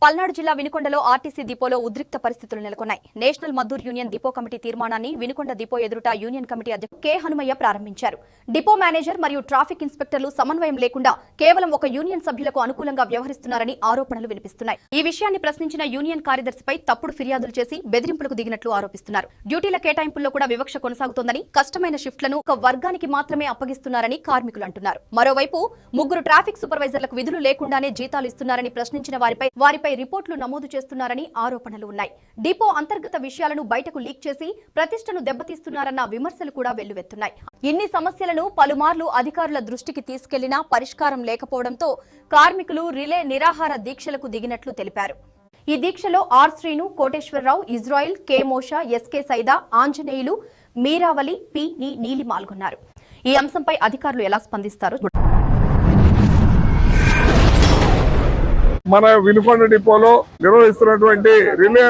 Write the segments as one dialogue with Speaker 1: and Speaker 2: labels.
Speaker 1: పల్నాడు జిల్లా వినుకొండలో ఆర్టీసీ డిపోలో ఉద్రిక్త పరిస్థితులు నెలకొన్నాయి. National Maddur union depot committee తీర్మానాన్ని వినుకొండ డిపో ఎదురుట యూనియన్ కమిటీ అధ్యక్షుడు కె హనుమయ్య ప్రారంభించారు. డిపో మేనేజర్ మరియు ట్రాఫిక్ ఇన్స్పెక్టర్లు సమన్వయం లేకుండా కేవలం ఒక యూనియన్ సభ్యులకు అనుకూలంగా వ్యవహరిస్తున్నారని ఆరోపణలు వినిపిస్తున్నాయి. ఈ విషయాన్ని ప్రశ్నించిన యూనియన్ కార్యదర్శిపై తప్పుడు ఫిర్యాదులు చేసి బెదిరింపులకు దిగినట్లు ఆరోపిస్తున్నారు. డ్యూటీల కేటాయింపుల్లో కూడా వివక్ష కొనసాగుతోందని, కష్టమైన షిఫ్ట్లను ఒక వర్గానికి మాత్రమే అప్పగిస్తున్నారని కార్మికులు అంటున్నారు. మరోవైపు ముగ్గురు ట్రాఫిక్ సూపర్వైజర్లకు విధులు లేకుండానే జీతాలు ఇస్తున్నారని ప్రశ్నించిన వారిపై రిపోర్టులు నమోదు చేస్తున్నారని ఆరోపణలు ఉన్నాయి. డిపో అంతర్గత విషయాలను బయటకు లీక్ చేసి ప్రతిష్టను దెబ్బతీస్తున్నారన్న విమర్శలు కూడా వెల్లువెత్తున్నాయి. ఇన్ని సమస్యలను పలుమార్లు అధికారుల దృష్టికి తీసుకెళ్లినా పరిష్కారం లేకపోవడంతో కార్మికులు రిలే నిరాహార దీక్షలకు దిగినట్లు తెలిపారు. ఈ దీక్షలో R Srinu, Koteswararao, Israel, K Mosha, SK Saida, Anjaneyulu, Meeravali, P Neeli పాల్గొన్నారు. ఈ అంశంపై అధికారులు ఎలా స్పందిస్తారో
Speaker 2: మన వినుకొండ డిపోలో నిర్వహిస్తున్నటువంటి రిలే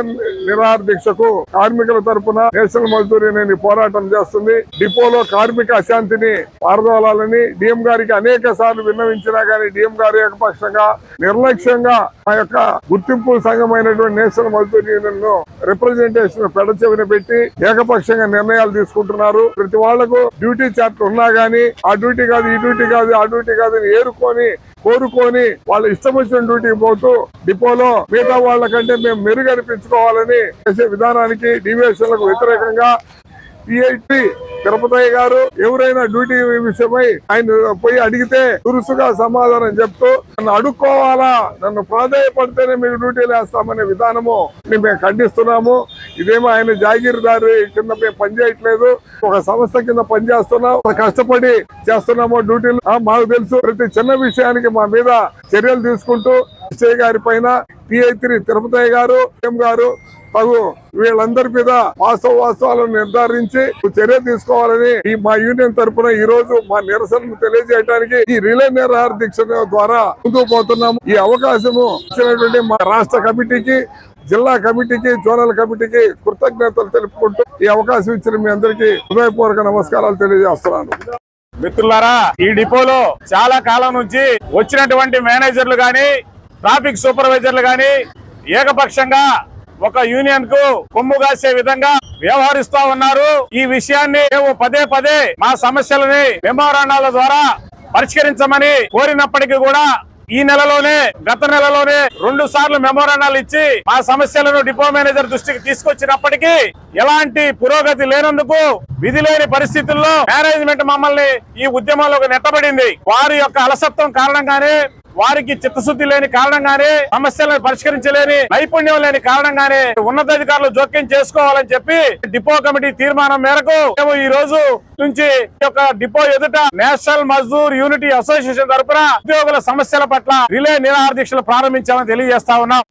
Speaker 2: నిరాహార దీక్షకు కార్మికుల తరపున నేషనల్ మజ్దూర్ యూనియన్ పోరాటం చేస్తుంది. డిపోలో కార్మిక అశాంతిని పారదోలాలని డిఎం గారికి అనేక సార్లు విన్నవించినా గానీ డిఎం గారు ఏకపక్షంగా నిర్లక్ష్యంగా ఆ యొక్క గుర్తింపు సంఘమైనటువంటి నేషనల్ మజ్దూర్ యూనియన్ ను రిప్రజెంటేషన్ పెడచెవిన పెట్టి ఏకపక్షంగా నిర్ణయాలు తీసుకుంటున్నారు. ప్రతి వాళ్లకు డ్యూటీ చార్ట్ ఉన్నా గానీ ఆ డ్యూటీ కాదు, ఈ డ్యూటీ కాదు, ఆ డ్యూటీ కాదు అని కోరుకొని వాళ్ళ ఇష్టం వచ్చిన డ్యూటీకి పోతూ డిపోలో మిగతా వాళ్ళ కంటే మేము మెరుగనిపించుకోవాలని చేసే విధానానికి డీవియేషన్లకు వ్యతిరేకంగా పిఐటి తిరుపతి గారు ఎవరైనా డ్యూటీ విషయమై ఆయన పోయి అడిగితే దురుసుగా సమాధానం చెప్తూ నన్ను అడుక్కోవాలా, నన్ను ప్రాధాన్యపడితేనే మీకు డ్యూటీలు వేస్తామనే విధానము మేము ఖండిస్తున్నాము. ఇదేమో ఆయన జాగీర్దారి కింద మేము పనిచేయట్లేదు, ఒక సంస్థ కింద పనిచేస్తున్నాం, కష్టపడి చేస్తున్నాము డ్యూటీలు. మాకు తెలుసు, ప్రతి చిన్న విషయానికి మా మీద చర్యలు తీసుకుంటూ ఎస్ఐ గారి పైన పిఐ3 తిరుపతి గారు, ఎం గారు తగు వీళ్ళందరి మీద వాస్తవాలను నిర్ధారించి చర్య తీసుకోవాలని మా యూనియన్ తరఫున ఈ రోజు మా నిరసనను తెలియజేయడానికి ఈ రిలే నిరాహార దీక్ష ద్వారా ముందుకు పోతున్నాము. ఈ అవకాశము ఇచ్చినటువంటి మా రాష్ట్ర కమిటీకి, జిల్లా కమిటీకి, జోనల్ కమిటీకి కృతజ్ఞతలు తెలుపుకుంటూ ఈ అవకాశం ఇచ్చిన మీ అందరికీ హృదయపూర్వక నమస్కారాలు తెలియజేస్తున్నాను.
Speaker 3: మిత్రులారా, ఈ డిపోలో చాలా కాలం నుంచి వచ్చినటువంటి మేనేజర్లు గాని, ట్రాఫిక్ సూపర్వైజర్లు గాని ఏకపక్షంగా ఒక యూనియన్ కు కొమ్ము కాసే విధంగా వ్యవహరిస్తా ఉన్నారు. ఈ విషయాన్ని మేము పదే మా సమస్యలని మెమోరాండాల ద్వారా పరిష్కరించమని కోరినప్పటికీ కూడా గత నెలలోనే 2 సార్లు మెమోరాండాలు ఇచ్చి మా సమస్యలను డిపో మేనేజర్ దృష్టికి తీసుకొచ్చినప్పటికీ ఎలాంటి పురోగతి లేనందుకు విధి లేని పరిస్థితుల్లో మేనేజ్మెంట్ మమ్మల్ని ఈ ఉద్యమంలోకి నెట్టబడింది. వారి యొక్క అలసత్వం కారణంగానే, వారికి చిత్తశుద్ధి లేని కారణంగానే, సమస్యలను పరిష్కరించలేని నైపుణ్యం లేని కారణంగానే ఉన్నతాధికారులు జోక్యం చేసుకోవాలని చెప్పి డిపో కమిటీ తీర్మానం మేరకు మేము ఈ రోజు నుంచి డిపో ఎదుట నేషనల్ మజ్దూర్ యూనిటీ అసోసియేషన్ తరఫున ఉద్యోగుల సమస్యల పట్ల రిలే నిరాహార దీక్షలు ప్రారంభించామని తెలియజేస్తా ఉన్నాం.